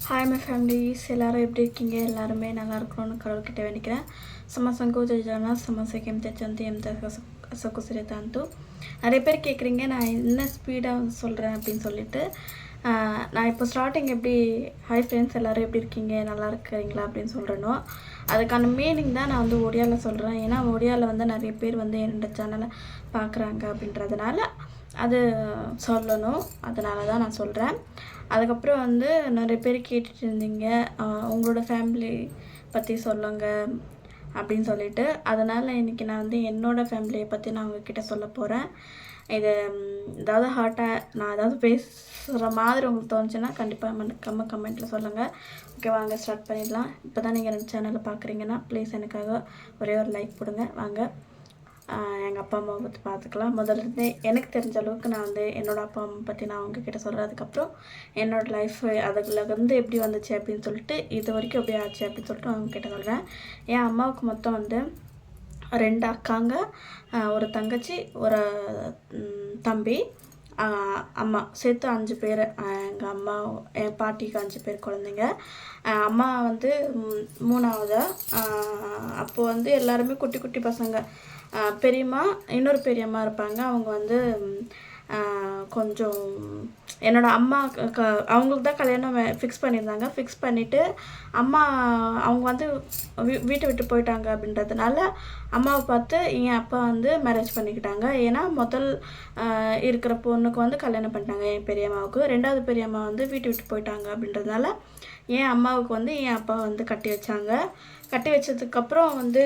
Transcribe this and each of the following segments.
Hi my families எல்லோரும் எப்படி இருக்கீங்க? எல்லாருமே நல்லா இருக்கணும்னு கடவுள்கிட்ட வேண்டிக்கிறேன். ಸಮಸ್ಯೆಗೂ ಜನ ಸಮಸ್ಯೆಗೆ ಎಂತ ಅಸಕು ಸಿರಿತಾಂತು நிறைய பேர் கேட்குறீங்க நான் என்ன ஸ்பீடாக வந்து சொல்கிறேன் அப்படின்னு சொல்லிட்டு நான் இப்போ ஸ்டார்டிங் எப்படி ஹாய் ஃப்ரெண்ட்ஸ் எல்லோரும் எப்படி இருக்கீங்க நல்லா இருக்கிறீங்களா அப்படின்னு சொல்கிறேனோ அதுக்கான மீனிங் தான் நான் வந்து ஒடியாவில் சொல்கிறேன். ஏன்னா ஒடியாவில் வந்து நிறைய பேர் வந்து என்னோட சேனலை பார்க்குறாங்க அப்படின்றதுனால அது சொல்லணும், அதனால தான் நான் சொல்கிறேன். அதுக்கப்புறம் வந்து நிறைய பேர் கேட்டுட்டு இருந்தீங்க உங்களோட ஃபேமிலி பற்றி சொல்லுங்கள் அப்படின்னு சொல்லிட்டு, அதனால் இன்றைக்கி நான் வந்து என்னோடய ஃபேமிலியை பற்றி நான் உங்ககிட்ட சொல்ல போகிறேன். இது ஏதாவது ஹார்ட்டாக நான் ஏதாவது பேசுகிற மாதிரி உங்களுக்கு தோணுச்சுன்னா கண்டிப்பாக கமெண்ட்டில் சொல்லுங்கள். ஓகே, வாங்க ஸ்டார்ட் பண்ணிடலாம். இப்போ தான் நீங்கள் ரெண்டு சேனலில் பார்க்குறீங்கன்னா ப்ளீஸ் எனக்காக ஒரே ஒரு லைக் கொடுங்க. வாங்க எங்கள் அப்பா அம்மாவை பற்றி பார்த்துக்கலாம். முதல்ல எனக்கு தெரிஞ்ச அளவுக்கு நான் வந்து என்னோடய அப்பா அம்மா பற்றி நான் அவங்கக்கிட்ட சொல்கிறேன். அதுக்கப்புறம் என்னோடய லைஃப் அதுக்குள்ள வந்து எப்படி வந்துச்சு அப்படின்னு சொல்லிட்டு இது வரைக்கும் எப்படி ஆச்சு அப்படின்னு சொல்லிட்டு அவங்கக்கிட்ட சொல்கிறேன். என் அம்மாவுக்கு மொத்தம் வந்து 2 அக்காங்க, ஒரு தங்கச்சி, ஒரு தம்பி, அம்மா சேர்த்து 5 பேர். எங்கள் அம்மா என் பாட்டிக்கு 5 பேர் குழந்தைங்க. அம்மா வந்து 3ஆவது. அப்போது வந்து எல்லாருமே குட்டி குட்டி பசங்க. பெரியம்மா இன்னொரு பெரியம்மா இருப்பாங்க. அவங்க வந்து கொஞ்சம் என்னோடய அம்மா அவங்களுக்கு தான் கல்யாணம் ஃபிக்ஸ் பண்ணியிருந்தாங்க. ஃபிக்ஸ் பண்ணிவிட்டு அம்மா அவங்க வந்து வீட்டை விட்டு போயிட்டாங்க அப்படின்றதுனால அம்மாவை பார்த்து என் அப்பா வந்து மேரேஜ் பண்ணிக்கிட்டாங்க. ஏன்னா முதல் இருக்கிற பொண்ணுக்கு வந்து கல்யாணம் பண்ணிட்டாங்க என் பெரியம்மாவுக்கு. 2வது பெரியம்மா வந்து வீட்டை விட்டு போயிட்டாங்க அப்படின்றதுனால என் அம்மாவுக்கு வந்து என் அப்பா வந்து கட்டி வச்சாங்க. கட்டி வச்சதுக்கப்புறம் வந்து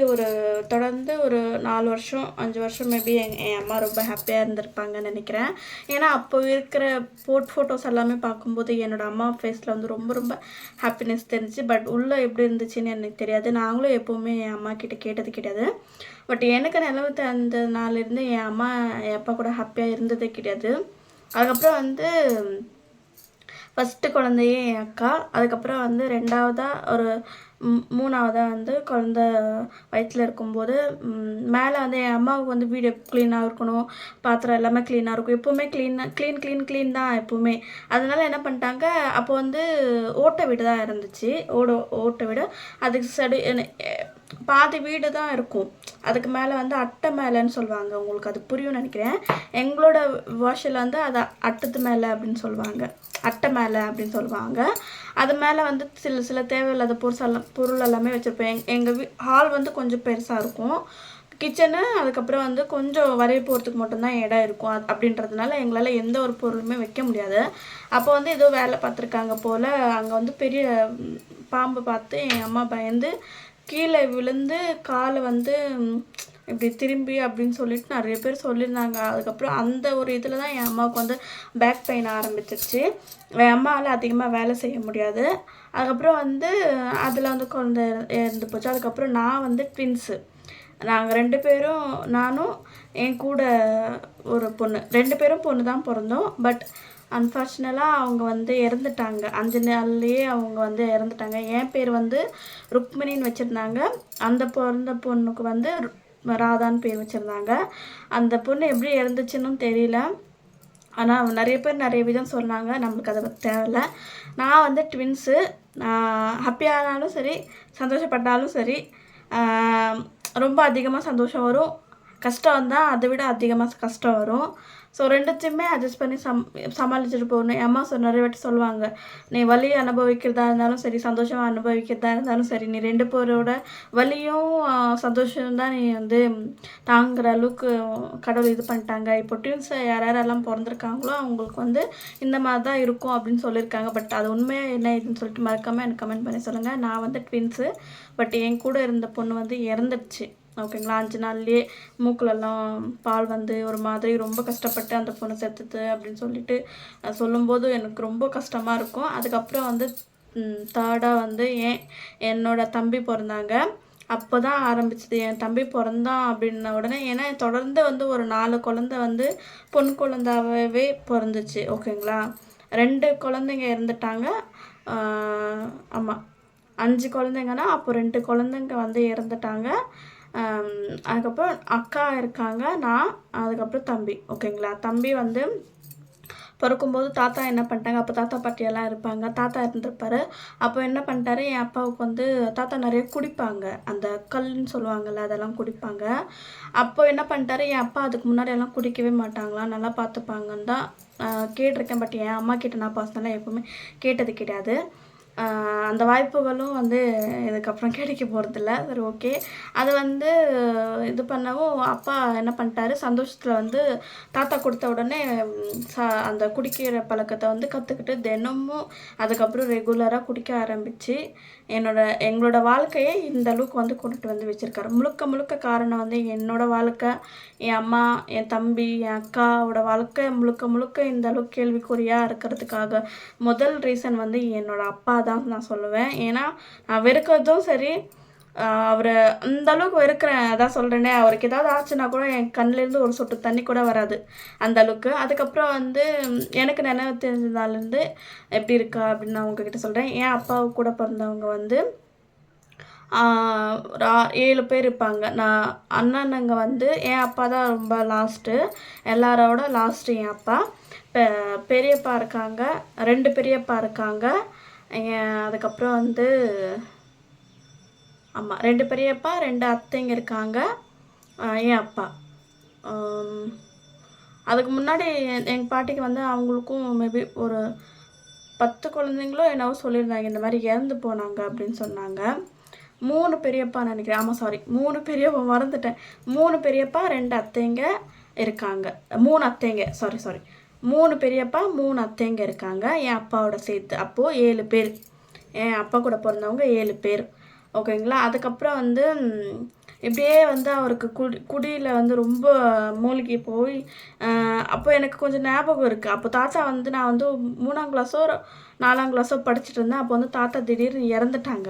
தொடர்ந்து ஒரு 4 வருஷம் 5 வருஷம் மேபி என் அம்மா ரொம்ப ஹாப்பியாக இருந்திருப்பாங்கன்னு நினைக்கிறேன். ஏன்னா அப்போ இருக்கிற ஃபோட்டோஸ் எல்லாமே பார்க்கும்போது என்னோடய அம்மா ஃபேஸில் வந்து ரொம்ப ரொம்ப ஹாப்பினஸ் தெரிஞ்சு. பட் உள்ளே எப்படி இருந்துச்சுன்னு எனக்கு தெரியாது. நாங்களும் எப்போவுமே என் அம்மா கிட்டே கேட்டது கிடையாது. பட் எனக்கு நிலவத்து அந்த நாள்லேருந்து என் அம்மா என் அப்பா கூட ஹாப்பியாக இருந்ததே கிடையாது. அதுக்கப்புறம் வந்து ஃபஸ்ட்டு குழந்தையே என் அக்கா, அதுக்கப்புறம் வந்து 2ஆவதாக ஒரு 3ஆவதாக வந்து குழந்த வயிற்றில் இருக்கும்போது மேலே வந்து என் அம்மாவுக்கு வந்து வீடு க்ளீனாக இருக்கணும், பாத்திரம் எல்லாமே க்ளீனாக இருக்கும், எப்போவுமே க்ளீன் தான் எப்போவுமே. அதனால் என்ன பண்ணிட்டாங்க, அப்போ வந்து ஓட்டை வீடு தான் இருந்துச்சு. ஓட்டை வீடு, அதுக்கு பாதி வீடு தான் இருக்கும். அதுக்கு மேலே வந்து அட்டை மேலேன்னு சொல்லுவாங்க, உங்களுக்கு அது புரியும்னு நினைக்கிறேன். எங்களோட வாஷில் வந்து அதை அட்டத்து மேலே அப்படின்னு சொல்லுவாங்க, அட்டை மேலே அப்படின்னு சொல்லுவாங்க. அது மேலே வந்து சில தேவையில்லாத பொருள் எல்லாமே வச்சுருப்பேன். எங்கள் ஹால் வந்து கொஞ்சம் பெருசாக இருக்கும். கிச்சனு அதுக்கப்புறம் வந்து கொஞ்சம் வரைய போகிறதுக்கு மட்டும்தான் இடம் இருக்கும். அப்படின்றதுனால எங்களால் எந்த ஒரு பொருளுமே வைக்க முடியாது. அப்போ வந்து ஏதோ வேலை பார்த்துருக்காங்க போல். அங்கே வந்து பெரிய பாம்பு பார்த்து என் அம்மா பயந்து கீழே விழுந்து காலை வந்து இப்படி திரும்பி அப்படின்னு சொல்லிட்டு நிறைய பேர் சொல்லியிருந்தாங்க. அதுக்கப்புறம் அந்த ஒரு இதில் தான் என் அம்மாவுக்கு வந்து பேக் பெயின் ஆரம்பிச்சிருச்சு. என் அம்மாவால் அதிகமாக வேலை செய்ய முடியாது. அதுக்கப்புறம் வந்து அதில் வந்து குழந்தை இறந்து போச்சு. அதுக்கப்புறம் நான் வந்து ட்வின்ஸு. நாங்கள் 2 பேரும், நானும் என் கூட ஒரு பொண்ணு, 2 பேரும் பொண்ணு தான் பிறந்தோம். பட் அன்ஃபார்ச்சுனேட்டாக அவங்க வந்து இறந்துட்டாங்க. 5 நாள்லேயே அவங்க வந்து இறந்துட்டாங்க. என் பேர் வந்து ருக்மிணின்னு வச்சுருந்தாங்க. அந்த பிறந்த பொண்ணுக்கு வந்து ராதான்னு பேர் வச்சுருந்தாங்க. அந்த பொண்ணு எப்படி இறந்துச்சுன்னு தெரியல. ஆனால் நிறைய பேர் நிறைய விதம் சொன்னாங்க, நம்மளுக்கு அதை தேவையில்லை. நான் வந்து ட்வின்ஸு. ஹாப்பியானாலும் சரி, சந்தோஷப்பட்டாலும் சரி, ரொம்ப அதிகமாக சந்தோஷம் வரும், கஷ்டம் வந்தால் அதை விட அதிகமாக கஷ்டம் வரும். ஸோ 2த்தையுமே அட்ஜஸ்ட் பண்ணி சமாளிச்சுட்டு போகணும். என் அம்மா நிறைய வாட்டி சொல்லுவாங்க, நீ வலி அனுபவிக்கிறதா இருந்தாலும் சரி, சந்தோஷமாக அனுபவிக்கிறதா இருந்தாலும் சரி, நீ 2 பேரோட வலியும் சந்தோஷம்தான் நீ வந்து தாங்குகிற அளவுக்கு கடவுள் இது பண்ணிட்டாங்க. இப்போ ட்வின்ஸ் யாரெல்லாம் பிறந்திருக்காங்களோ அவங்களுக்கு வந்து இந்த மாதிரி தான் இருக்கும் அப்படின்னு சொல்லியிருக்காங்க. பட் அது உண்மையாக என்ன இதுன்னு சொல்லிட்டு மறக்காமல் எனக்கு கமெண்ட் பண்ணி சொல்லுங்கள். நான் வந்து ட்வின்ஸு. பட் என் கூட இருந்த பொண்ணு வந்து இறந்துடுச்சு. ஓகேங்களா, 5 நாள்லேயே மூக்கிலெல்லாம் பால் வந்து ஒரு மாதிரி ரொம்ப கஷ்டப்பட்டு அந்த பொண்ணு செத்துது அப்படின்னு சொல்லிட்டு சொல்லும்போது எனக்கு ரொம்ப கஷ்டமாக இருக்கும். அதுக்கப்புறம் வந்து 3ஆக வந்து என்னோடய தம்பி பிறந்தாங்க. அப்போ தான் ஆரம்பிச்சது என் தம்பி பிறந்தான் அப்படின்ன உடனே. ஏன்னா தொடர்ந்து வந்து ஒரு 4 குழந்தை வந்து பொன் குழந்தாவே பிறந்துச்சு. ஓகேங்களா, 2 குழந்தைங்க இறந்துட்டாங்க. ஆமாம், 5 குழந்தைங்கன்னா அப்போ 2 குழந்தைங்க வந்து இறந்துட்டாங்க. அதுக்கப்புறம் அக்கா இருக்காங்க, நான், அதுக்கப்புறம் தம்பி. ஓகேங்களா, தம்பி வந்து பிறக்கும்போது தாத்தா என்ன பண்ணிட்டாங்க, அப்போ தாத்தா பாட்டியெல்லாம் இருப்பாங்க. தாத்தா இருந்திருப்பாரு. அப்போ என்ன பண்ணிட்டாரு, என் அப்பாவுக்கு வந்து தாத்தா நிறைய குடிப்பாங்க. அந்த கல்லுன்னு சொல்லுவாங்கள்ல, அதெல்லாம் குடிப்பாங்க. அப்போ என்ன பண்ணிட்டாரு, என் அப்பா அதுக்கு முன்னாடி எல்லாம் குடிக்கவே மாட்டாங்களாம், நல்லா பார்த்துப்பாங்கன்னு தான் கேட்டிருக்கேன். பட் என் அம்மா கிட்ட நான் பர்சனலாக எப்போவுமே கேட்டது கிடையாது. அந்த வாய்ப்புகளும் வந்து இதுக்கப்புறம் கிடைக்க போகிறதில்ல. சரி, ஓகே. அது வந்து இது பண்ணவும் அப்பா என்ன பண்ணிட்டாரு, சந்தோஷத்தில் வந்து தாத்தா கொடுத்த உடனே அந்த குடிக்கிற பழக்கத்தை வந்து கற்றுக்கிட்டு தினமும் அதுக்கப்புறம் ரெகுலராக குடிக்க ஆரம்பித்து எங்களோட வாழ்க்கையை இந்த அளவுக்கு வந்து கொண்டுட்டு வந்து வச்சுருக்காரு. முழுக்க முழுக்க காரணம் வந்து என்னோடய வாழ்க்கை, என் அம்மா, என் தம்பி, என் அக்காவோட வாழ்க்கை முழுக்க முழுக்க இந்த அளவுக்கு கேள்விக்குறியாக இருக்கிறதுக்காக முதல் ரீசன் வந்து என்னோடய அப்பா தான் நான் சொல்லுவேன். ஏன்னா நான் வெறுக்கிறதும் சரி, அவரை அந்த அளவுக்கு வெறுக்கிறேன். அதான் சொல்கிறேனே, அவருக்கு ஏதாவது ஆச்சுன்னா கூட என் கண்ணிலேருந்து ஒரு சொட்டு தண்ணி கூட வராது அந்த அளவுக்கு. அதுக்கப்புறம் வந்து எனக்கு நினைவு தெரிஞ்சதாலேருந்து எப்படி இருக்கா அப்படின்னு நான் உங்ககிட்ட சொல்கிறேன். என் அப்பாவு கூட பிறந்தவங்க வந்து 7 பேர் இருப்பாங்க. நான் அண்ணனுங்க வந்து என் அப்பா தான் ரொம்ப லாஸ்ட்டு, எல்லாரோட லாஸ்ட்டு என் அப்பா. பெரியப்பா இருக்காங்க, 2 பெரியப்பா இருக்காங்க. அதுக்கப்புறம் வந்து ஆமாம் 2 பெரியப்பா, 2 அத்தைங்க இருக்காங்க, என் அப்பா. அதுக்கு முன்னாடி எங்கள் பாட்டிக்கு வந்து அவங்களுக்கும் மேபி ஒரு 10 குழந்தைங்களோ என்னவோ சொல்லியிருந்தாங்க, இந்த மாதிரி இறந்து போனாங்க அப்படின்னு சொன்னாங்க. 3 பெரியப்பா நினைக்கிறேன். ஆமாம், சாரி, 3 பெரியப்பா, மறந்துட்டேன். 3 பெரியப்பா, 2 அத்தைங்க இருக்காங்க. 3 அத்தைங்க, சாரி 3 பெரியப்பா, 3 அத்தைங்க இருக்காங்க என் அப்பாவோட சேர்த்து. அப்போது 7 பேர். என் அப்பா கூட பிறந்தவங்க 7 பேர். ஓகேங்களா. அதுக்கப்புறம் வந்து இப்படியே வந்து அவருக்கு குடியில் வந்து ரொம்ப மூழ்கி போய் அப்போ எனக்கு கொஞ்சம் ஞாபகம் இருக்குது. அப்போ தாத்தா வந்து நான் வந்து 3ஆம் கிளாஸோ 4ஆம் கிளாஸோ படிச்சுட்டு இருந்தேன். அப்போ வந்து தாத்தா திடீர்னு இறந்துட்டாங்க.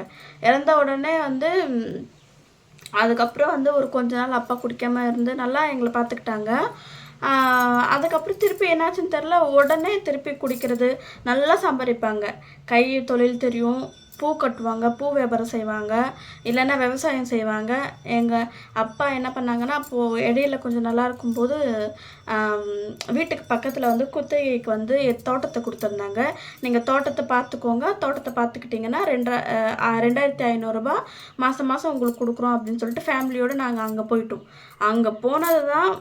இறந்த உடனே வந்து அதுக்கப்புறம் வந்து ஒரு கொஞ்ச நாள் அப்பா குடிக்காமல் இருந்து நல்லா எங்களை பார்த்துக்கிட்டாங்க. அதுக்கப்புறம் திருப்பி என்னாச்சுன்னு தெரில, உடனே திருப்பி குடிக்கிறது. நல்லா சம்பாதிப்பாங்க, கை தொழில் தெரியும், பூ கட்டுவாங்க, பூ வியாபாரம் செய்வாங்க, இல்லைன்னா விவசாயம் செய்வாங்க. எங்கள் அப்பா என்ன பண்ணாங்கன்னா, அப்போது இடையில கொஞ்சம் நல்லா இருக்கும்போது வீட்டுக்கு பக்கத்தில் வந்து குத்தகைக்கு வந்து தோட்டத்தை கொடுத்துருந்தாங்க. நீங்கள் தோட்டத்தை பார்த்துக்கோங்க, தோட்டத்தை பார்த்துக்கிட்டிங்கன்னா 2500 மாதம் மாதம் உங்களுக்கு கொடுக்குறோம் அப்படின்னு சொல்லிட்டு ஃபேமிலியோடு நாங்கள் அங்கே போயிட்டோம். அங்கே போனது தான்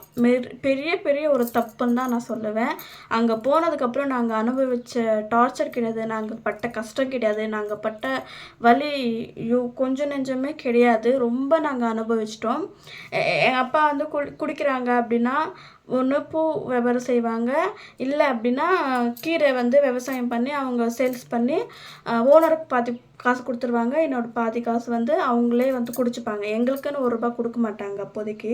பெரிய பெரிய ஒரு தப்புன்னு தான் நான் சொல்லுவேன். அங்கே போனதுக்கப்புறம் நாங்கள் அனுபவித்த டார்ச்சர் கிடையாது, நாங்கள் பட்ட கஷ்டம் கிடையாது, நாங்கள் பட்ட வலி கொஞ்சம் நெஞ்சமே கிடையாது. ரொம்ப நாங்கள் அனுபவிச்சிட்டோம். எங்கள் அப்பா வந்து குடிக்கிறாங்க அப்படின்னா ஒன்று பூ வியாபாரம் செய்வாங்க, இல்லை அப்படின்னா கீரை வந்து விவசாயம் பண்ணி அவங்க சேல்ஸ் பண்ணி ஓனருக்கு பாதி காசு கொடுத்துருவாங்க, என்னோட பாதி காசு வந்து அவங்களே வந்து குடிச்சுப்பாங்க. எங்களுக்குன்னு ₹1 கொடுக்க மாட்டாங்க அப்போதைக்கு.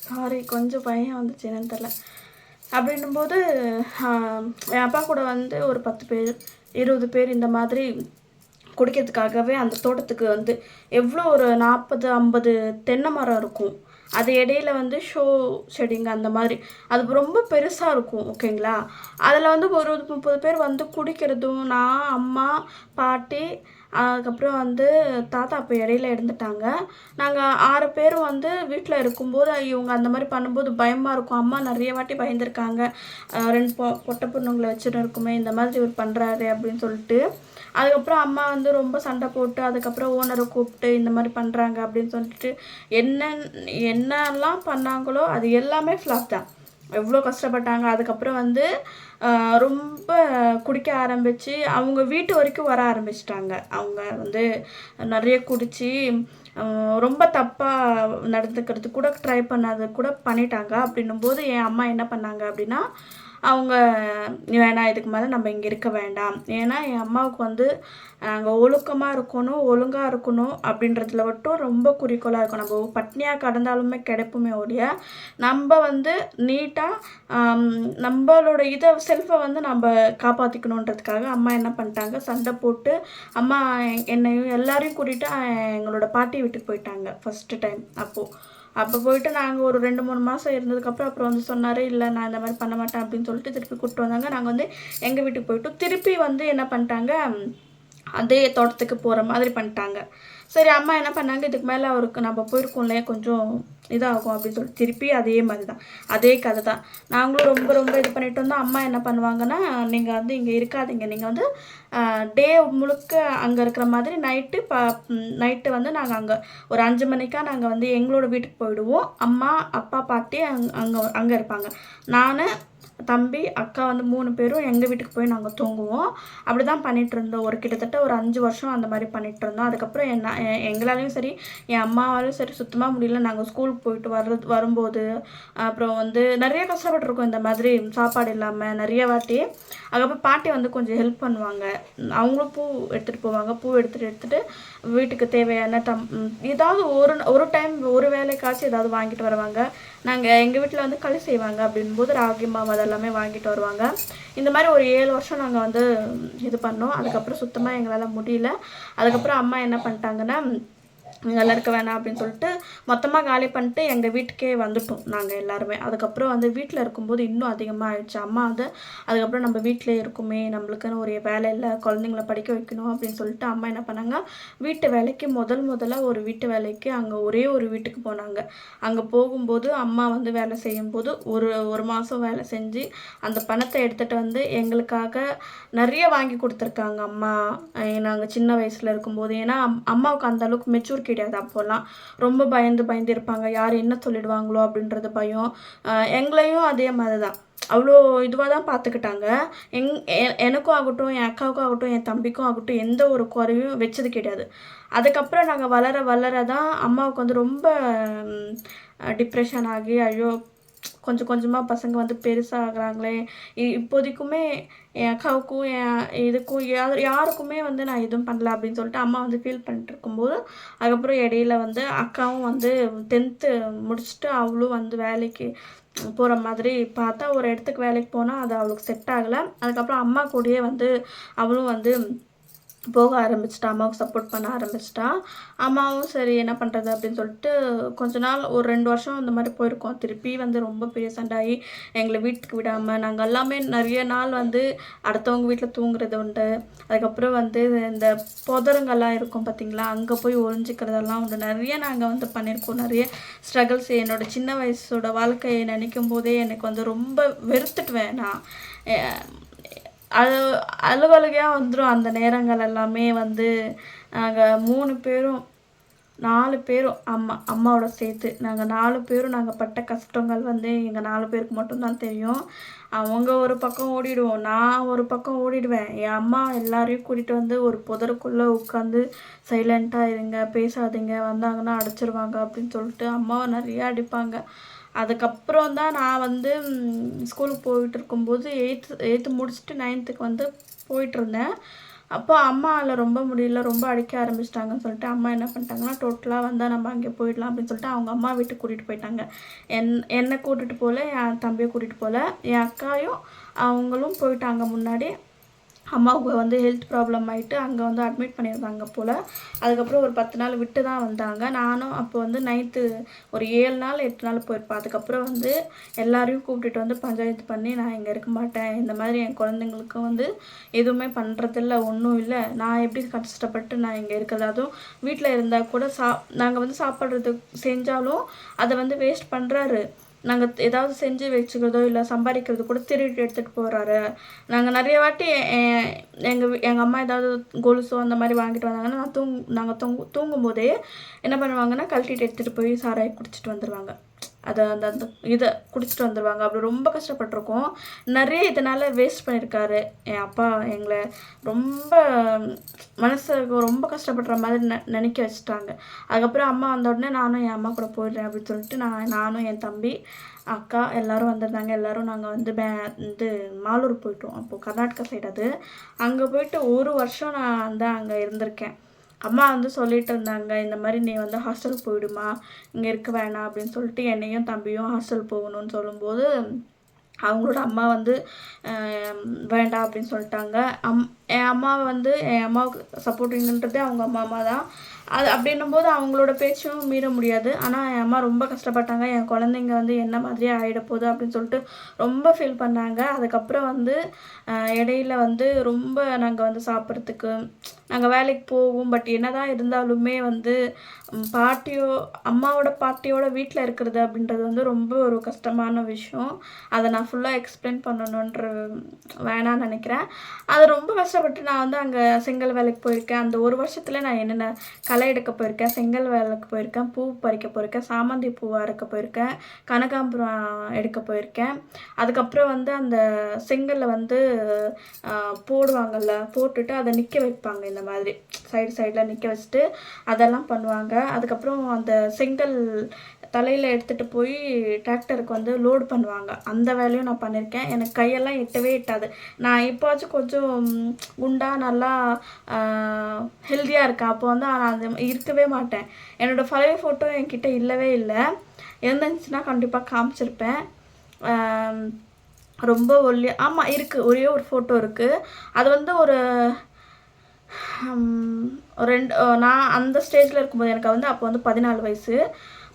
சாரி, கொஞ்சம் பயம் வந்துச்சு, என்னன்னு தெரில. அப்படின்னும்போது என் அப்பா கூட வந்து ஒரு 10 பேர் 20 பேர் இந்த மாதிரி குடிக்கிறதுக்காகவே அந்த தோட்டத்துக்கு வந்து எவ்வளோ ஒரு 40-50 தென்னை மரம் இருக்கும். அது இடையில வந்து ஷோ செடிங்க அந்த மாதிரி அது ரொம்ப பெருசாக இருக்கும். ஓகேங்களா. அதில் வந்து ஒரு 30 பேர் வந்து குடிக்கிறதும், நான், அம்மா, பாட்டி, அதுக்கப்புறம் வந்து தாத்தா அப்போ இடையில இருந்துட்டாங்க. நாங்கள் 6 பேரும் வந்து வீட்டில் இருக்கும்போது இவங்க அந்த மாதிரி பண்ணும்போது பயமாக இருக்கும். அம்மா நிறைய வாட்டி பயந்துருக்காங்க, 2 பொட்டை பொண்ணுங்களை வச்சுட்டு இருக்குமே, இந்த மாதிரி இவர் பண்ணுறாரு அப்படின்னு சொல்லிட்டு. அதுக்கப்புறம் அம்மா வந்து ரொம்ப சண்டை போட்டு அதுக்கப்புறம் ஓனரை கூப்பிட்டு இந்த மாதிரி பண்ணுறாங்க அப்படின்னு சொல்லிட்டு என்னெல்லாம் பண்ணாங்களோ அது எல்லாமே ஃப்ளாப் தான். எவ்வளோ கஷ்டப்பட்டாங்க. அதுக்கப்புறம் வந்து ரொம்ப குடிக்க ஆரம்பித்து அவங்க வீட்டு வரைக்கும் வர ஆரம்பிச்சிட்டாங்க. அவங்க வந்து நிறைய குடித்து ரொம்ப தப்பாக நடந்துக்கிறது கூட ட்ரை பண்ணாத கூட பண்ணிட்டாங்க. அப்படின்னும்போது என் அம்மா என்ன பண்ணாங்க அப்படின்னா, அவங்க வேணாம், இதுக்கு மேலே நம்ம இங்கே இருக்க வேண்டாம். ஏன்னா என் அம்மாவுக்கு வந்து நாங்கள் ஒழுக்கமாக இருக்கணும், ஒழுங்காக இருக்கணும் அப்படின்றதுல மட்டும் ரொம்ப குறிக்கோளாக இருக்கும். நம்ம பட்னியாக கடந்தாலுமே கிடைப்புமே ஒழிய நம்ம வந்து நீட்டாக நம்மளோட செல்ஃபை வந்து நம்ம காப்பாற்றிக்கணுன்றதுக்காக அம்மா என்ன பண்ணிட்டாங்க, சண்டை போட்டு அம்மா என்னையும் எல்லாரையும் கூட்டிகிட்டு எங்களோட பாட்டி வீட்டுக்கு போயிட்டாங்க ஃபஸ்ட்டு டைம். அப்போ போயிட்டு நாங்கள் ஒரு 2-3 மாதம் இருந்ததுக்கப்புறம் அப்புறம் வந்து சொன்னார், இல்லை நான் இந்த மாதிரி பண்ண மாட்டேன் அப்படின்னு சொல்லிட்டு திருப்பி கூப்பிட்டு வந்தாங்க. நாங்கள் வந்து எங்கள் வீட்டுக்கு போயிட்டோம். திருப்பி வந்து என்ன பண்ணிட்டாங்க, அதே தோட்டத்துக்கு போகிற மாதிரி பண்ணிட்டாங்க. சரி அம்மா என்ன பண்ணாங்க, இதுக்கு மேலே அவருக்கு நம்ம போயிருக்கோம்ல கொஞ்சம் இதாகும் அப்படின்னு சொல்லிட்டு திருப்பி அதே மாதிரி தான், அதே கதை தான். நாங்களும் ரொம்ப ரொம்ப இது பண்ணிட்டு வந்தோம். அம்மா என்ன பண்ணுவாங்கன்னா, நீங்கள் வந்து இங்கே இருக்காதீங்க, நீங்கள் வந்து டே முழுக்க அங்கே இருக்கிற மாதிரி நைட்டு வந்து நாங்கள் அங்கே ஒரு 5 மணிக்கா நாங்கள் வந்து எங்களோட வீட்டுக்கு போயிடுவோம். அம்மா அப்பா பாட்டி அங்கே இருப்பாங்க. நான் தம்பி அக்கா வந்து 3 பேரும் எங்கள் வீட்டுக்கு போய் நாங்கள் தூங்குவோம். அப்படி தான் பண்ணிகிட்ருந்தோம். கிட்டத்தட்ட ஒரு 5 வருஷம் அந்த மாதிரி பண்ணிகிட்ருந்தோம். அதுக்கப்புறம் எங்களாலேயும் சரி என் அம்மாவாலையும் சரி சுத்தமாக முடியல. நாங்கள் ஸ்கூலுக்கு போயிட்டு வரும்போது அப்புறம் வந்து நிறைய கஷ்டப்பட்டுருக்கோம் இந்த மாதிரி சாப்பாடு இல்லாமல் நிறைய வாட்டி. அதுக்கப்புறம் பாட்டி வந்து கொஞ்சம் ஹெல்ப் பண்ணுவாங்க. அவங்களும் பூ எடுத்துகிட்டு போவாங்க. பூ எடுத்துகிட்டு வீட்டுக்கு தேவையான ஏதாவது ஒரு டைம் ஒரு வேலைக்காச்சும் ஏதாவது வாங்கிட்டு வருவாங்க. நாங்கள் எங்கள் வீட்டில் வந்து களி செய்வாங்க அப்படின்போது ராகி மாவு அதெல்லாமே வாங்கிட்டு வருவாங்க. இந்த மாதிரி ஒரு 7 வருஷம் நாங்கள் வந்து இது பண்ணோம். அதுக்கப்புறம் சுத்தமாக எங்களால் முடியல. அதுக்கப்புறம் அம்மா என்ன பண்ணிட்டாங்கன்னா, நல்லா இருக்க வேணாம் அப்படின்னு சொல்லிட்டு மொத்தமாக காலி பண்ணிட்டு எங்கள் வீட்டுக்கே வந்துட்டோம் நாங்கள் எல்லாருமே. அதுக்கப்புறம் வந்து வீட்டில் இருக்கும்போது இன்னும் அதிகமாக ஆயிடுச்சு. அம்மா வந்து அதுக்கப்புறம் நம்ம வீட்டிலே இருக்குமே, நம்மளுக்குன்னு ஒரு வேலை இல்லை, குழந்தைங்கள படிக்க வைக்கணும் அப்படின்னு சொல்லிட்டு அம்மா என்ன பண்ணாங்க, வீட்டு வேலைக்கு முதல்ல ஒரு வீட்டு வேலைக்கு அங்கே ஒரே ஒரு வீட்டுக்கு போனாங்க. அங்கே போகும்போது அம்மா வந்து வேலை செய்யும்போது ஒரு மாதம் வேலை செஞ்சு அந்த பணத்தை எடுத்துகிட்டு வந்து எங்களுக்காக நிறைய வாங்கி கொடுத்துருக்காங்க அம்மா. நாங்கள் சின்ன வயசில் இருக்கும்போது, ஏன்னா அம்மாவுக்கு அந்த அளவுக்கு மெச்சூர் கிடையாது. அப்போல்லாம் ரொம்ப பயந்து இருப்பாங்க, யார் என்ன சொல்லிடுவாங்களோ அப்படின்றது பயம். எங்களையும் அதே மாதிரி தான் அவ்வளோ இதுவாக தான் பார்த்துக்கிட்டாங்க. எனக்கும் ஆகட்டும், என் அக்காவுக்கும் ஆகட்டும், என் தம்பிக்கும் ஆகட்டும் எந்த ஒரு குறையும் வச்சது கிடையாது. அதுக்கப்புறம் நாங்கள் வளர தான் அம்மாவுக்கு வந்து ரொம்ப டிப்ரெஷன் ஆகி, ஐயோ கொஞ்சம் கொஞ்சமாக பசங்க வந்து பெருசாகிறாங்களே, இப்போதைக்குமே என் அக்காவுக்கும் இதுக்கும் யாருக்குமே வந்து நான் எதுவும் பண்ணல அப்படின்னு சொல்லிட்டு அம்மா வந்து ஃபீல் பண்ணிட்டு இருக்கும்போது, அதுக்கப்புறம் இடையில வந்து அக்காவும் வந்து 10th முடிச்சுட்டு அவளும் வந்து வேலைக்கு போகிற மாதிரி பார்த்தா, ஒரு இடத்துக்கு வேலைக்கு போனால் அது அவளுக்கு செட் ஆகலை. அதுக்கப்புறம் அம்மா கூடயே வந்து அவளும் வந்து போக ஆரம்பிச்சிட்டா, அம்மாவுக்கு சப்போர்ட் பண்ண ஆரம்பிச்சிட்டா. அம்மாவும் சரி என்ன பண்ணுறது அப்படின்னு சொல்லிட்டு கொஞ்ச நாள் ஒரு 2 வருஷம் அந்த மாதிரி போயிருக்கோம். திருப்பி வந்து ரொம்ப பெரிய சண்டாகி எங்களை வீட்டுக்கு விடாமல் நாங்கள் எல்லாமே நிறைய நாள் வந்து அடுத்தவங்க வீட்டில் தூங்குறது உண்டு. அதுக்கப்புறம் வந்து இந்த புதருங்கெல்லாம் இருக்கும் பார்த்திங்களா, அங்கே போய் ஒழிஞ்சிக்கிறதெல்லாம் உண்டு. நிறைய நாங்கள் வந்து பண்ணியிருக்கோம். நிறைய ஸ்ட்ரகிள்ஸ் என்னோடய சின்ன வயசோட வாழ்க்கையை நினைக்கும் போதே எனக்கு வந்து ரொம்ப வெறுத்துட்டுவேன் நான். அழுகையாக வந்துடும் அந்த நேரங்கள் எல்லாமே. வந்து நாங்கள் 3 பேரும் 4 பேரும் அம்மாவோட சேர்த்து நாங்கள் 4 பேரும் நாங்கள் பட்ட கஷ்டங்கள் வந்து எங்கள் 4 பேருக்கு மட்டும்தான் தெரியும். அவங்க ஒரு பக்கம் ஓடிடுவோம், நான் ஒரு பக்கம் ஓடிடுவேன். என் அம்மா எல்லாரையும் கூட்டிகிட்டு வந்து ஒரு புதருக்குள்ளே உட்காந்து சைலண்ட்டாக இருங்க, பேசாதீங்க, வந்தாங்கன்னா அடிச்சிருவாங்க அப்படின்னு சொல்லிட்டு அம்மாவை நிறையா அடிப்பாங்க. அதுக்கப்புறம் தான் நான் வந்து ஸ்கூலுக்கு போயிட்டு இருக்கும்போது 8th முடிச்சுட்டு 9th வந்து போயிட்டுருந்தேன். அப்போ அம்மாவால் ரொம்ப முடியல, ரொம்ப அடிக்க ஆரம்பிச்சிட்டாங்கன்னு சொல்லிட்டு அம்மா என்ன பண்ணிட்டாங்கன்னா, டோட்டலாக வந்தால் நம்ம அங்கே போயிடலாம் அப்படின்னு சொல்லிட்டு அவங்க அம்மா வீட்டுக்கு கூட்டிகிட்டு போயிட்டாங்க. என்னை கூட்டிகிட்டு போகல, என் தம்பியை கூட்டிகிட்டு போகல, என் அக்காயும் அவங்களும் போயிட்டாங்க முன்னாடி. அம்மாவுக்கு வந்து ஹெல்த் ப்ராப்ளம் ஆகிட்டு அங்கே வந்து அட்மிட் பண்ணியிருந்தாங்க போல். அதுக்கப்புறம் ஒரு 10 நாள் விட்டு தான் வந்தாங்க. நானும் அப்போ வந்து நைட்டு ஒரு 7 நாள் 8 நாள் போயிருப்பேன். அதுக்கப்புறம் வந்து எல்லாரையும் கூப்பிட்டுட்டு வந்து பஞ்சாயத்து பண்ணி, நான் இங்கே இருக்க மாட்டேன், இந்த மாதிரி என் குழந்தைங்களுக்கு வந்து எதுவுமே பண்ணுறதில்ல, ஒன்றும் இல்லை, நான் எப்படி கஷ்டப்பட்டு நான் இங்கே இருக்கிறது, அதுவும் வீட்டில் இருந்தால் கூட நாங்கள் வந்து சாப்பிட்றது செஞ்சாலும் அதை வந்து வேஸ்ட் பண்ணுறாரு. நாங்கள் ஏதாவது செஞ்சு வச்சுக்கிறதோ இல்லை சம்பாதிக்கிறது கூட திருட்டு எடுத்துகிட்டு போகிறாரு. நாங்கள் நிறைய வாட்டி எங்கள் அம்மா ஏதாவது கொலுசோ அந்த மாதிரி வாங்கிட்டு வந்தாங்கன்னா நாங்கள் தூங்கும்போதே என்ன பண்ணுவாங்கன்னா, கழட்டிட்டு எடுத்துகிட்டு போய் சாராயை குடிச்சிட்டு வந்துடுவாங்க. அதை அந்த அந்த இதை குடிச்சிட்டு வந்துடுவாங்க. அப்படி ரொம்ப கஷ்டப்பட்டிருக்கோம். நிறைய இதனால் வேஸ்ட் பண்ணியிருக்காரு என் அப்பா. எங்களை ரொம்ப மனசுக்கு ரொம்ப கஷ்டப்படுற மாதிரி நினைக்க வச்சுட்டாங்க. அதுக்கப்புறம் அம்மா வந்த உடனே நானும் என் அம்மா கூட போயிடுறேன் அப்படின்னு சொல்லிட்டு நானும் என் தம்பி அக்கா எல்லோரும் வந்திருந்தாங்க. எல்லோரும் நாங்கள் வந்து மாலூர் போயிட்டோம். அப்போது கர்நாடகா சைடு அது. அங்கே போயிட்டு 1 வருஷம் நான் வந்து அங்கே இருந்திருக்கேன். அம்மா வந்து சொல்லிட்டு இருந்தாங்க, இந்த மாதிரி நீ வந்து ஹாஸ்டல் போயிடுமா, இங்கே இருக்க வேணாம் அப்படின்னு சொல்லிட்டு என்னையும் தம்பியும் ஹாஸ்டல் போகணும்னு சொல்லும்போது அவங்களோட அம்மா வந்து வேண்டாம் அப்படின்னு சொல்லிட்டாங்க. என் அம்மாவுக்கு சப்போர்ட்டிங்கன்றதே அவங்க அம்மா தான். அது அப்படின்னும்போது அவங்களோட பேச்சும் மீற முடியாது. ஆனால் என் அம்மா ரொம்ப கஷ்டப்பட்டாங்க. என் குழந்தைங்க வந்து என்ன மாதிரியே ஆகிடப்போகுது அப்படின்னு சொல்லிட்டு ரொம்ப ஃபீல் பண்ணாங்க. அதுக்கப்புறம் வந்து இடையில வந்து ரொம்ப நாங்கள் வந்து சாப்பிட்றதுக்கு நாங்கள் வேலைக்கு போவோம். பட் என்னதான் இருந்தாலுமே வந்து பாட்டியோ அம்மாவோட பாட்டியோட வீட்டில் இருக்கிறது அப்படின்றது வந்து ரொம்ப ஒரு கஷ்டமான விஷயம். அதை நான் ஃபுல்லாக எக்ஸ்பிளைன் பண்ணணுன்ற வேணான்னு நினைக்கிறேன். அது ரொம்ப கஷ்டப்பட்டு நான் வந்து அங்கே செங்கல் வேலைக்கு போயிருக்கேன். அந்த ஒரு வருஷத்தில் நான் என்னென்ன களை எடுக்க போயிருக்கேன், செங்கல் வேலைக்கு போயிருக்கேன், பூ பறிக்க போயிருக்கேன், சாமந்தி பூ அறுக்க போயிருக்கேன், கனகாம்பரம் எடுக்க போயிருக்கேன். அதுக்கப்புறம் வந்து அந்த செங்கலில் வந்து போடுவாங்கள்ல, போட்டுட்டு அதை நிற்க வைப்பாங்க. இந்த மாதிரி சைடில் நிற்க வச்சுட்டு அதெல்லாம் பண்ணுவாங்க. அதுக்கப்புறம் அந்த செங்கல் தலையில் எடுத்துகிட்டு போய் டிராக்டருக்கு வந்து லோடு பண்ணுவாங்க. அந்த வேலையும் நான் பண்ணியிருக்கேன். எனக்கு கையெல்லாம் எட்டவே எட்டாது. நான் இப்போவாச்சும் கொஞ்சம் குண்டாக நல்லா ஹெல்த்தியாக இருக்கேன். அப்போ வந்து நான் அது இருக்கவே மாட்டேன். என்னோடய பழைய ஃபோட்டோ என்கிட்ட இல்லவே இல்லை. இருந்துச்சுன்னா கண்டிப்பாக காமிச்சிருப்பேன். ரொம்ப ஆமாம் இருக்குது, ஒரே ஒரு ஃபோட்டோ இருக்குது. அது வந்து ஒரு நான் அந்த ஸ்டேஜில் இருக்கும்போது எனக்கு வந்து அப்போ வந்து 14 வயசு.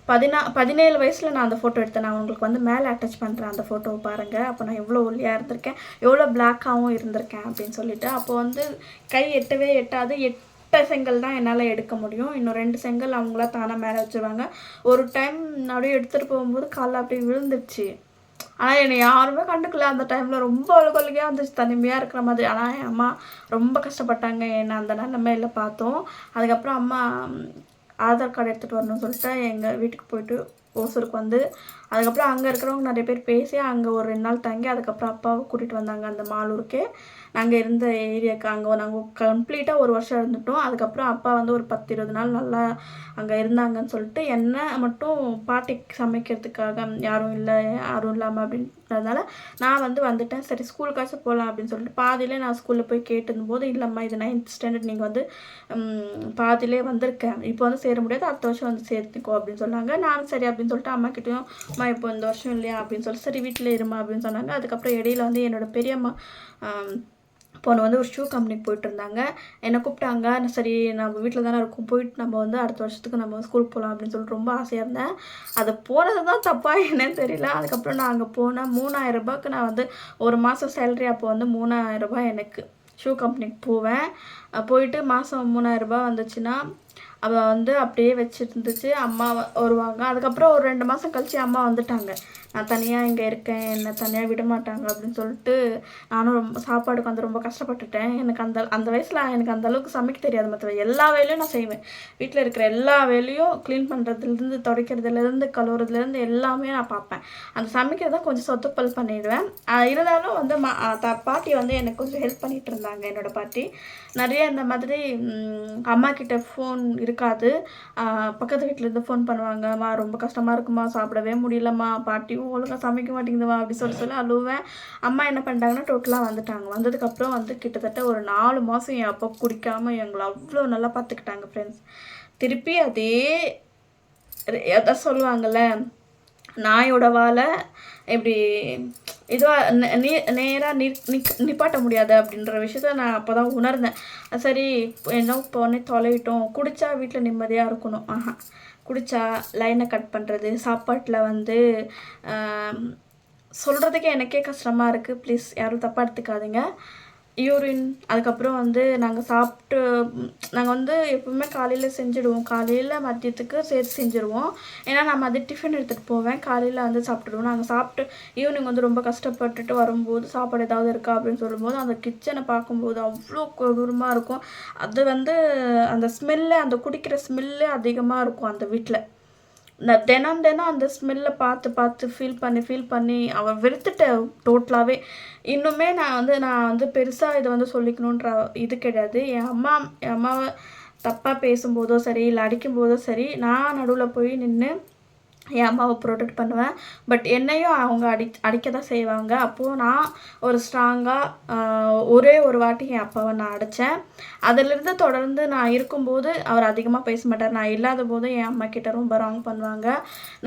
17 வயசில் நான் அந்த ஃபோட்டோ எடுத்தேன். நான் உங்களுக்கு வந்து மேலே அட்டாச் பண்ணுறேன் அந்த ஃபோட்டோவை பாருங்கள். அப்போ நான் எவ்வளோ ஒல்லியாக இருந்திருக்கேன், எவ்வளோ பிளாக்காகவும் இருந்திருக்கேன் அப்படின்னு சொல்லிட்டு. அப்போ வந்து கை எட்டவே எட்டாது. 8 செங்கல் தான் என்னால் எடுக்க முடியும். இன்னும் 2 செங்கல் அவங்களா தானாக மேலே வச்சுருவாங்க. ஒரு டைம் அப்படியே எடுத்துகிட்டு போகும்போது காலைல அப்படியே விழுந்துருச்சு. ஆனால் என்னை யாருமே கண்டுக்கல. அந்த டைமில் ரொம்ப அழுகொழுகையாக வந்துச்சு, தனிமையாக இருக்கிற மாதிரி. ஆனால் என் அம்மா ரொம்ப கஷ்டப்பட்டாங்க என்னை அந்த நிலைமையில் பார்த்தோம். அதுக்கப்புறம் அம்மா ஆதார் கார்டு எடுத்துகிட்டு வரணும்னு சொல்லிட்டு எங்கள் வீட்டுக்கு போயிட்டு ஓசூருக்கு வந்து அதுக்கப்புறம் அங்கே இருக்கிறவங்க நிறைய பேர் பேசி அங்கே ஒரு 2 நாள் தங்கி அதுக்கப்புறம் அப்பாவை கூட்டிகிட்டு வந்தாங்க அந்த மாலூருக்கே. நாங்கள் இருந்த ஏரியாவுக்கு அங்கே நாங்கள் கம்ப்ளீட்டாக ஒரு வருஷம் இருந்துட்டோம். அதுக்கப்புறம் அப்பா வந்து ஒரு 10-20 நாள் நல்லா அங்கே இருந்தாங்கன்னு சொல்லிட்டு என்னை மட்டும் பாட்டிக்கு சமைக்கிறதுக்காக யாரும் இல்லாமல் அப்படின்றதுனால நான் வந்து வந்துட்டேன். சரி ஸ்கூலுக்காச்சும் போகலாம் அப்படின்னு சொல்லிட்டு பாதியிலே நான் ஸ்கூலில் போய் கேட்டிருந்தபோது, இல்லைம்மா இது 9th ஸ்டாண்டர்ட், நீங்கள் வந்து பாதியிலே வந்திருக்கேன், இப்போ வந்து சேர முடியாது, அடுத்த வருஷம் வந்து சேர்த்துக்கோ அப்படின்னு சொன்னாங்க. நானும் சரி அப்படின்னு சொல்லிட்டு அம்மாக்கிட்டையும் அம்மா இப்போ இந்த வருஷம் இல்லையா அப்படின்னு சொல்லி சரி வீட்டில் இருமா அப்படின்னு சொன்னாங்க. அதுக்கப்புறம் இடையில வந்து என்னோடய பெரியம்மா பொண்ணு வந்து ஒரு ஷூ கம்பெனிக்கு போயிட்டு இருந்தாங்க. என்னை கூப்பிட்டாங்க. சரி நம்ம வீட்டில் தானே இருக்கும், போயிட்டு நம்ம வந்து அடுத்த வருஷத்துக்கு நம்ம ஸ்கூலுக்கு போகலாம் அப்படின்னு சொல்லிட்டு ரொம்ப ஆசையாக இருந்தேன். அது போனது தான் தப்பாக என்னன்னு தெரியல. அதுக்கப்புறம் நான் அங்கே போனேன். 3000 ரூபாய்க்கு நான் வந்து ஒரு மாதம் சேலரி அப்போ வந்து 3000 ரூபாய் எனக்கு ஷூ கம்பெனிக்கு போவேன். போயிட்டு மாதம் 3000 ரூபாய் வந்துச்சுன்னா அவள் வந்து அப்படியே வச்சுருந்துச்சு. அம்மா வருவாங்க. அதுக்கப்புறம் ஒரு 2 மாதம் கழித்து அம்மா வந்துட்டாங்க. நான் தனியாக இங்கே இருக்கேன், என்னை தனியாக விட மாட்டாங்க அப்படின்னு சொல்லிட்டு நானும் ரொம்ப சாப்பாடுக்கு வந்து ரொம்ப கஷ்டப்பட்டுட்டேன். எனக்கு அந்த வயசில் எனக்கு அந்தளவுக்கு சமைக்க தெரியாது. மற்ற எல்லா வேலையும் நான் செய்வேன். வீட்டில் இருக்கிற எல்லா வேலையும் க்ளீன் பண்ணுறதுலேருந்து, துடைக்கிறதுலேருந்து, கழுவுறதுலேருந்து எல்லாமே நான் பார்ப்பேன். அந்த சமைக்கிறத கொஞ்சம் சொத்துப்பல் பண்ணிடுவேன். இருந்தாலும் வந்து பாட்டி வந்து எனக்கு கொஞ்சம் ஹெல்ப் பண்ணிகிட்டு இருந்தாங்க. என்னோடய பாட்டி நிறைய இந்த மாதிரி அம்மா கிட்ட ஃபோன் இருக்காது. பக்கத்து வீட்டிலேருந்து ஃபோன் பண்ணுவாங்கம்மா, ரொம்ப கஷ்டமாக இருக்குமா, சாப்பிடவே முடியலம்மா, பாட்டியும் ஒழுங்காக சமைக்க மாட்டேங்குதுவா அப்படி சொல்லி அழுவேன். அம்மா என்ன பண்ணிட்டாங்கன்னா டோட்டலாக வந்துட்டாங்க. வந்ததுக்கப்புறம் வந்து கிட்டத்தட்ட ஒரு 4 மாதம் என் அப்பா குடிக்காமல் எங்களை அவ்வளோ நல்லா பார்த்துக்கிட்டாங்க ஃப்ரெண்ட்ஸ். திருப்பி அதே எதாவது சொல்லுவாங்கள்ல, நாயோட வாழை இப்படி இதுவாக நேராக நிப்பாட்ட முடியாது அப்படின்ற விஷயத்த நான் அப்போ தான் உணர்ந்தேன். சரி என்ன போனே தொலைவிட்டோம், குடித்தா வீட்டில் நிம்மதியாக இருக்கணும், குடித்தா லைனை கட் பண்ணுறது, சாப்பாட்டில் வந்து சொல்கிறதுக்கே எனக்கே கஷ்டமாக இருக்குது. ப்ளீஸ் யாரும் தப்பாக எடுத்துக்காதீங்க. யூரின் அதுக்கப்புறம் வந்து நாங்கள் வந்து எப்பவுமே காலையில் செஞ்சுடுவோம். காலையில் மதியத்துக்கு சேர்த்து செஞ்சுருவோம். ஏன்னா நான் மதியம் டிஃபன் எடுத்துகிட்டு போவேன், காலையில் வந்து சாப்பிட்டுடுவோம். நாங்கள் சாப்பிட்டு ஈவினிங் வந்து ரொம்ப கஷ்டப்பட்டுட்டு வரும்போது சாப்பாடு ஏதாவது இருக்கா அப்படின்னு சொல்லும்போது அந்த கிச்சனை பார்க்கும்போது அவ்வளோ கொடூரமாக இருக்கும். அது வந்து அந்த ஸ்மெல்லு, அந்த குடிக்கிற ஸ்மெல்லு அதிகமாக இருக்கும் அந்த வீட்டில். நான் தினம் அந்த ஸ்மெல்லை பார்த்து ஃபீல் பண்ணி அவள் வெறுத்துட்டேன் டோட்டலாகவே. இன்னுமே நான் வந்து பெருசாக இதை வந்து சொல்லிக்கணுன்ற இது கிடையாது. என் அம்மாவை தப்பாக பேசும்போதோ சரி, இல்லை அடிக்கும்போதோ சரி, நான் நடுவில் போய் நின்று என் அம்மாவை ப்ரொடெக்ட் பண்ணுவேன். பட் என்னையும் அவங்க அடிக்க தான் செய்வாங்க. அப்போது நான் ஒரு ஸ்ட்ராங்காக ஒரே ஒரு வாட்டி என் அப்பாவை நான் அடித்தேன். அதிலிருந்து தொடர்ந்து நான் இருக்கும்போது அவர் அதிகமாக பேச மாட்டார். நான் இல்லாத போது என் அம்மா கிட்ட ரொம்ப ராங் பண்ணுவாங்க.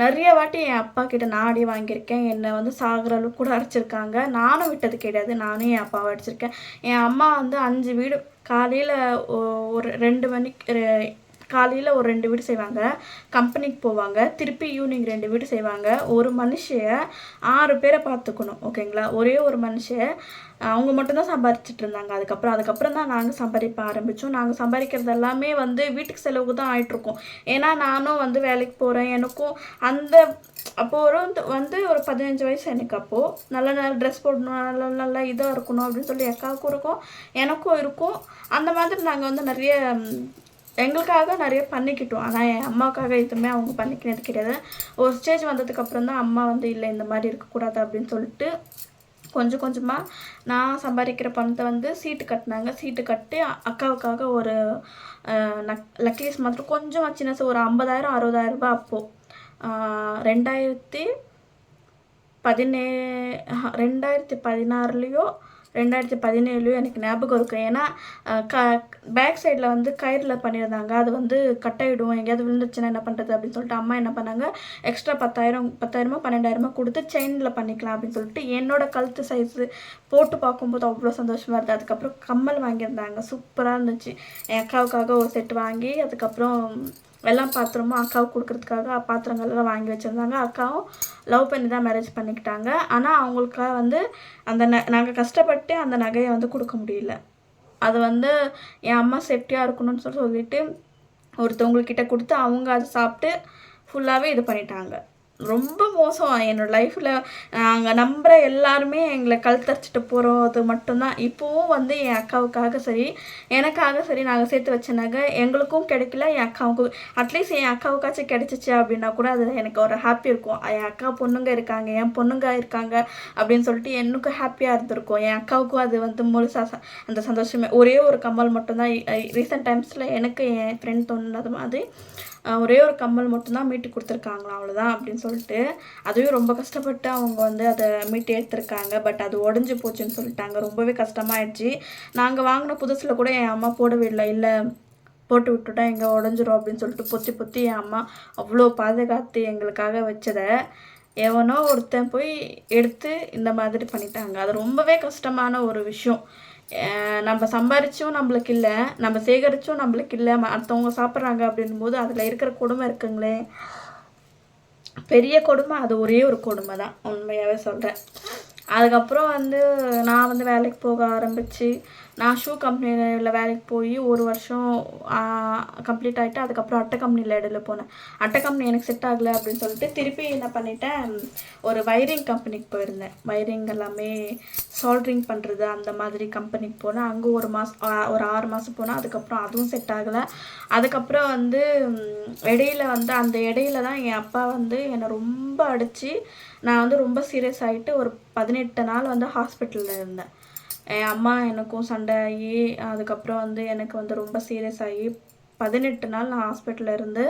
நிறைய வாட்டி என் அப்பா கிட்ட நான் அடி வாங்கியிருக்கேன். என்னை வந்து சாகிற அளவுக்கு கூட அடிச்சிருக்காங்க. நானும் விட்டது கிடையாது. நானும் என் அப்பாவை அடிச்சிருக்கேன். என் அம்மா வந்து 5 வீடு காலையில் ஒரு 2 மணிக்கு காலையில் ஒரு 2 வீடு செய்வாங்க, கம்பெனிக்கு போவாங்க, திருப்பி ஈவினிங் 2 வீடு செய்வாங்க. ஒரு மனுஷிய 6 பேரை பார்த்துக்கணும். ஓகேங்களா? ஒரே ஒரு மனுஷிய அவங்க மட்டும்தான் சம்பாரிச்சிட்டு இருந்தாங்க. அதுக்கப்புறம் தான் நாங்கள் சம்பாதிக்க ஆரம்பித்தோம். நாங்கள் சம்பாதிக்கிறது எல்லாமே வந்து வீட்டுக்கு செலவுக்கு தான் ஆகிட்ருக்கோம். ஏன்னா நானும் வந்து வேலைக்கு போகிறேன். எனக்கும் அந்த அப்போது ஒரு 15 வயசு எனக்கு. அப்போது நல்ல நல்ல ட்ரெஸ் போடணும், நல்ல நல்ல இதாக இருக்கணும் அப்படின்னு சொல்லி அக்காவுக்கும் இருக்கும், எனக்கும் இருக்கும். அந்த மாதிரி நாங்கள் வந்து நிறைய எங்களுக்காக நிறைய பண்ணிக்கிட்டோம். ஆனால் என் அம்மாவுக்காக எதுவுமே அவங்க பண்ணிக்கினது கிடையாது. ஒரு ஸ்டேஜ் வந்ததுக்கப்புறம் தான் அம்மா வந்து இல்லை இந்த மாதிரி இருக்கக்கூடாது அப்படின்னு சொல்லிட்டு கொஞ்சம் கொஞ்சமாக நான் சம்பாதிக்கிற பணத்தை வந்து சீட்டு கட்டினாங்க. சீட்டு கட்டி அக்காவுக்காக ஒரு லக்கேஜ் மாத்திரம் கொஞ்சம் சின்ன ஒரு 50,000 60,000 ரூபாய் அப்போது 2016லையோ 2017லையோ எனக்கு ஞாபகம் இருக்கும். ஏன்னா பேக் சைடில் வந்து கயிறில் பண்ணியிருந்தாங்க. அது வந்து கட்டாயிடும், எங்கேயாவது விழுந்துச்சுன்னா என்ன பண்ணுறது அப்படின்னு சொல்லிட்டு அம்மா என்ன பண்ணாங்க, எக்ஸ்ட்ரா 10,000 12,000 கொடுத்து செயினில் பண்ணிக்கலாம் அப்படின்னு சொல்லிட்டு என்னோட கழுத்து சைஸு போட்டு பார்க்கும்போது அவ்வளோ சந்தோஷமாக இருந்தது. அதுக்கப்புறம் கம்மல் வாங்கியிருந்தாங்க, சூப்பராக இருந்துச்சு. என் அக்காவுக்காக ஒரு செட் வாங்கி அதுக்கப்புறம் எல்லாம் பாத்திரமும் அக்காவுக்கு கொடுக்குறதுக்காக பாத்திரங்கள்லாம் வாங்கி வச்சுருந்தாங்க. அக்காவும் லவ் பண்ணி தான் மேரேஜ் பண்ணிக்கிட்டாங்க. ஆனால் அவங்களுக்காக வந்து அந்த நாங்கள் கஷ்டப்பட்டு அந்த நகையை வந்து கொடுக்க முடியல. அது வந்து என் அம்மா சேஃப்டியாக இருக்கணும்னு சொல்லிட்டு ஒருத்தவங்கக்கிட்ட கொடுத்து அவங்க அதை சாப்பிட்டு ஃபுல்லாகவே இது பண்ணிட்டாங்க. ரொம்ப மோசம். என்னோடய லைஃப்பில் நாங்கள் நம்புகிற எல்லாருமே எங்களை கழுத்தரிச்சிட்டு போகிறது மட்டும்தான். இப்போவும் வந்து என் அக்காவுக்காக சரி எனக்காக சரி நாங்கள் சேர்த்து வச்ச நகை எங்களுக்கும் கிடைக்கல, என் அக்காவுக்கும். அட்லீஸ்ட் என் அக்காவுக்காச்சும் கிடைச்சிச்சு அப்படின்னா கூட அது எனக்கு ஒரு ஹாப்பி இருக்கும். என் அக்கா பொண்ணுங்க இருக்காங்க, என் பொண்ணுங்க இருக்காங்க அப்படின்னு சொல்லிட்டு எனக்கும் ஹாப்பியாக இருந்திருக்கும். என் அக்காவுக்கும் அது வந்து முழுசாக அந்த சந்தோஷமே. ஒரே ஒரு கம்மல் மட்டும்தான் ரீசெண்ட் டைம்ஸில் எனக்கு என் ஃப்ரெண்ட் தோணுனது மாதிரி ஒரே ஒரு கம்மல் மட்டும்தான் மீட்டு கொடுத்துருக்காங்களா, அவ்வளோதான் அப்படின்னு சொல்லிட்டு. அதுவும் ரொம்ப கஷ்டப்பட்டு அவங்க வந்து அதை மீட்டு எடுத்திருக்காங்க. பட் அது உடஞ்சி போச்சுன்னு சொல்லிட்டாங்க. ரொம்பவே கஷ்டமாயிடுச்சு. நாங்கள் வாங்கின புதுசில் கூட என் அம்மா போடவே இல்லை போட்டு விட்டுட்டா எங்கே உடஞ்சிரும் அப்படின்னு சொல்லிட்டு பொத்தி பொத்தி என் அம்மா அவ்வளோ பாதுகாத்து எங்களுக்காக வச்சதை எவனோ ஒருத்தன் போய் எடுத்து இந்த மாதிரி பண்ணிட்டாங்க. அது ரொம்பவே கஷ்டமான ஒரு விஷயம். நம்ம சம்பாரிச்சும் நம்மளுக்கு இல்லை, நம்ம சேகரிச்சும் நம்மளுக்கு இல்லை, அடுத்தவங்க சாப்பிட்றாங்க அப்படின்னும் போது அதில் இருக்கிற கொடுமை இருக்குங்களே, பெரிய கொடுமை. அது ஒரே ஒரு கொடுமை தான், உண்மையாகவே சொல்கிறேன். அதுக்கப்புறம் வந்து நான் வந்து வேலைக்கு போக ஆரம்பித்து நான் ஷூ கம்பெனியில் வேலைக்கு போய் ஒரு வருஷம் கம்ப்ளீட் ஆகிட்டு அதுக்கப்புறம் அட்டை கம்பெனியில் இடையில போனேன். அட்டை கம்பெனி எனக்கு செட் ஆகலை அப்படின்னு சொல்லிட்டு திருப்பி என்ன பண்ணிட்டேன், ஒரு வைரிங் கம்பெனிக்கு போயிருந்தேன். வைரிங் எல்லாமே சால்ட்ரிங் பண்ணுறது அந்த மாதிரி கம்பெனிக்கு போனேன். அங்கே ஒரு 6 மாதம் போனேன். அதுக்கப்புறம் அதுவும் செட் ஆகலை. அதுக்கப்புறம் வந்து அந்த இடையில தான் என் அப்பா வந்து என்னை ரொம்ப அடித்து நான் வந்து ரொம்ப சீரியஸ் ஆகிட்டு ஒரு 18 நாள் வந்து ஹாஸ்பிட்டலில் இருந்தேன். என் அம்மா எனக்கும் சண்டை ஆகி அதுக்கப்புறம் வந்து எனக்கு வந்து ரொம்ப சீரியஸ் ஆகி 18 நாள் நான் ஹாஸ்பிட்டலில் இருந்து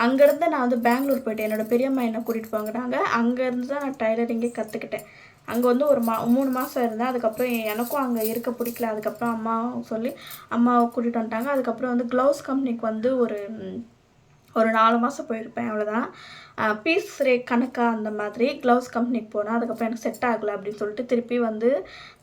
அங்கேருந்து நான் வந்து பெங்களூர் போயிட்டேன். என்னோடய பெரியம்மா என்னை கூட்டிகிட்டு போங்கிறாங்க. அங்கேருந்து தான் நான் டைலரிங்கே கற்றுக்கிட்டேன். அங்கே வந்து ஒரு 3 மாதம் இருந்தேன். அதுக்கப்புறம் எனக்கும் அங்கே இருக்க பிடிக்கல. அதுக்கப்புறம் அம்மாவை கூட்டிகிட்டு வந்துட்டாங்க. அதுக்கப்புறம் வந்து க்ளவுஸ் கம்பெனிக்கு வந்து ஒரு 4 மாதம் போயிருப்பேன், அவ்வளோதான். பீஸ் ரேட் கணக்கா அந்த மாதிரி க்ளவுஸ் கம்பெனிக்கு போனேன். அதுக்கப்புறம் எனக்கு செட் ஆகலை அப்படின்னு சொல்லிட்டு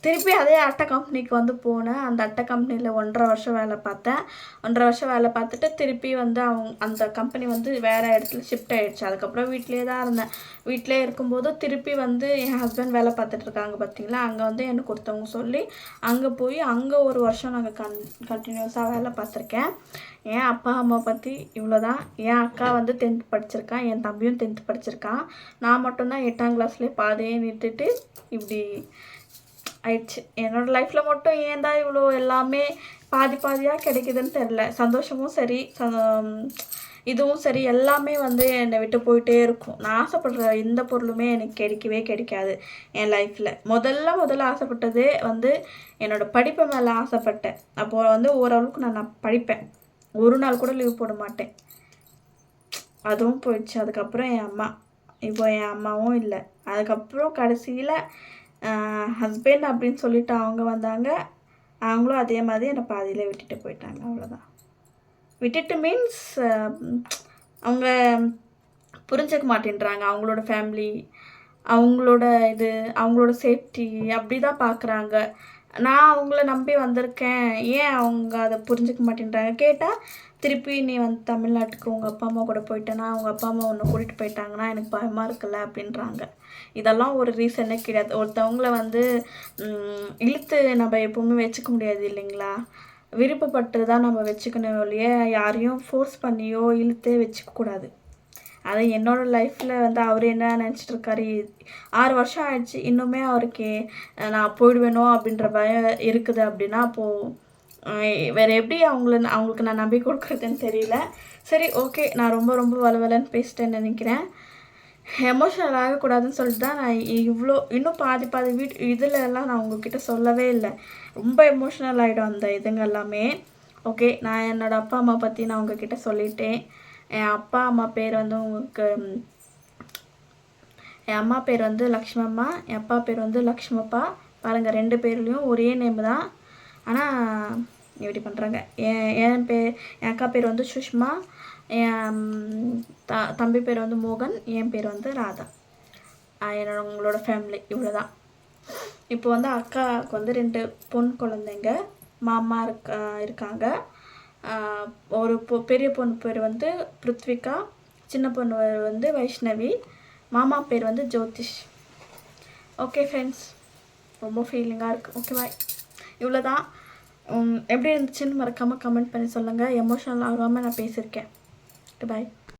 திருப்பி அதே அட்டை கம்பெனிக்கு வந்து போனேன். அந்த அட்டை கம்பெனியில் 1.5 வருஷம் வேலை பார்த்தேன். 1.5 வருஷம் வேலை பார்த்துட்டு திருப்பி வந்து அந்த கம்பெனி வந்து வேறு இடத்துல ஷிஃப்ட் ஆகிடுச்சு. அதுக்கப்புறம் வீட்டிலே தான் இருந்தேன். வீட்டிலே இருக்கும்போது திருப்பி வந்து என் ஹஸ்பண்ட் வேலை பார்த்துட்ருக்காங்க பார்த்தீங்களா, அங்கே வந்து எனக்கு ஒருத்தவங்க சொல்லி அங்கே போய் அங்கே ஒரு வருஷம் நாங்கள் கண்டினியூஸாக வேலை பார்த்துருக்கேன். என் அப்பா அம்மா பற்றி இவ்வளோதான். என் அக்கா வந்து 10th படிச்சிருக்கான், என் தம்பியும் 10th படிச்சிருக்கான். நான் மட்டும்தான் 8ஆம் கிளாஸ்லேயே பாதையே நிறுத்திட்டு இப்படி ஆயிடுச்சு. என்னோடய லைஃப்பில் மட்டும் ஏன் தான் இவ்வளோ எல்லாமே பாதியாக கிடைக்குதுன்னு தெரில. சந்தோஷமும் சரி இதுவும் சரி எல்லாமே வந்து என்னை விட்டு போயிட்டே இருக்கும். நான் ஆசைப்படுற எந்த பொருளுமே எனக்கு கிடைக்காது என் லைஃப்பில். முதல்ல ஆசைப்பட்டதே வந்து என்னோடய படிப்பு மேலே ஆசைப்பட்டேன். அப்போது வந்து ஓரளவுக்கு நான் படிப்பேன், ஒரு நாள் கூட லீவ் போட மாட்டேன். அதுவும் போயிடுச்சு. அதுக்கப்புறம் இப்போ என் அம்மாவும் இல்லை. அதுக்கப்புறம் கடைசியில் ஹஸ்பண்ட் அப்படின்னு சொல்லிட்டு அவங்க வந்தாங்க. அவங்களும் அதே மாதிரி என்னை பாதியில் விட்டுட்டு போயிட்டாங்க, அவ்வளோதான். விட்டுட்டு மீன்ஸ் அவங்க புரிஞ்சிக்க மாட்டேன்றாங்க. அவங்களோட ஃபேமிலி, அவங்களோட சேஃப்டி அப்படி தான் பார்க்குறாங்க. நான் அவங்கள நம்பி வந்திருக்கேன், ஏன் அவங்க அதை புரிஞ்சுக்க மாட்டேன்றாங்க? கேட்டால் திருப்பி நீ வந்து தமிழ்நாட்டுக்கு உங்கள் அப்பா அம்மா கூட போயிட்டேன்னா, அவங்க அப்பா அம்மா உன்னை கூட்டிகிட்டு போயிட்டாங்கன்னா எனக்கு பயமாக இருக்குல்ல அப்படின்றாங்க. இதெல்லாம் ஒரு ரீசனே கிடையாது. ஒருத்தவங்கள வந்து இழுத்து நம்ம எப்போவுமே வச்சுக்க முடியாது இல்லைங்களா? விருப்பப்பட்டு தான் நம்ம வச்சுக்கணும் ஒழிய, யாரையும் ஃபோர்ஸ் பண்ணியோ இழுத்தே வச்சுக்கக்கூடாது. அது என்னோடய லைஃப்பில் வந்து அவர் என்ன நினச்சிட்ருக்காரு, 6 வருஷம் ஆயிடுச்சு, இன்னுமே அவருக்கு நான் போயிடுவேனோ அப்படின்ற பயம் இருக்குது அப்படின்னா, அப்போது வேறு எப்படி அவங்களுக்கு நான் நம்பி கொடுக்குறதுன்னு தெரியல. சரி, ஓகே, நான் ரொம்ப ரொம்ப வளவலன்னு பேசிட்டேன்னு நினைக்கிறேன். எமோஷனல் ஆகக்கூடாதுன்னு சொல்லிட்டு தான் நான் இன்னும் பாதி பாதி இதிலெல்லாம் நான் உங்ககிட்ட சொல்லவே இல்லை. ரொம்ப எமோஷ்னல் ஆகிடும் அந்த இதுங்க எல்லாமே. ஓகே, நான் என்னோடய அப்பா அம்மா பற்றி நான் உங்ககிட்ட சொல்லிட்டேன். என் அப்பா அம்மா பேர் வந்து உங்களுக்கு என் அம்மா பேர் வந்து லக்ஷ்மம்மா, என் அப்பா பேர் வந்து லக்ஷ்மப்பா. பாருங்கள், 2 பேர்லேயும் ஒரே நேம் தான். ஆனால் இப்படி பண்ணுறாங்க. என் அக்கா பேர் வந்து சுஷ்மா, என் தம்பி பேர் வந்து மோகன், என் பேர் வந்து ராதா. உங்களோட ஃபேமிலி இவ்வளோ தான். இப்போ வந்து அக்காவுக்கு வந்து 2 பொன் குழந்தைங்க, மாமா இருக்காங்க. ஒரு பெரிய பொண்ணு பேர் வந்து பிருத்விகா, சின்ன பொண்ணு வந்து வைஷ்ணவி, மாமா பேர் வந்து ஜோதிஷ். ஓகே ஃப்ரெண்ட்ஸ், ரொம்ப ஃபீலிங்காக இருக்குது. ஓகே, பாய். இவ்வளோ தான். எப்படி இருந்துச்சுன்னு மறக்காமல் கமெண்ட் பண்ணி சொல்லுங்கள். எமோஷனல் ஆகாமல் நான் பேசியிருக்கேன். ஓகே, பாய்.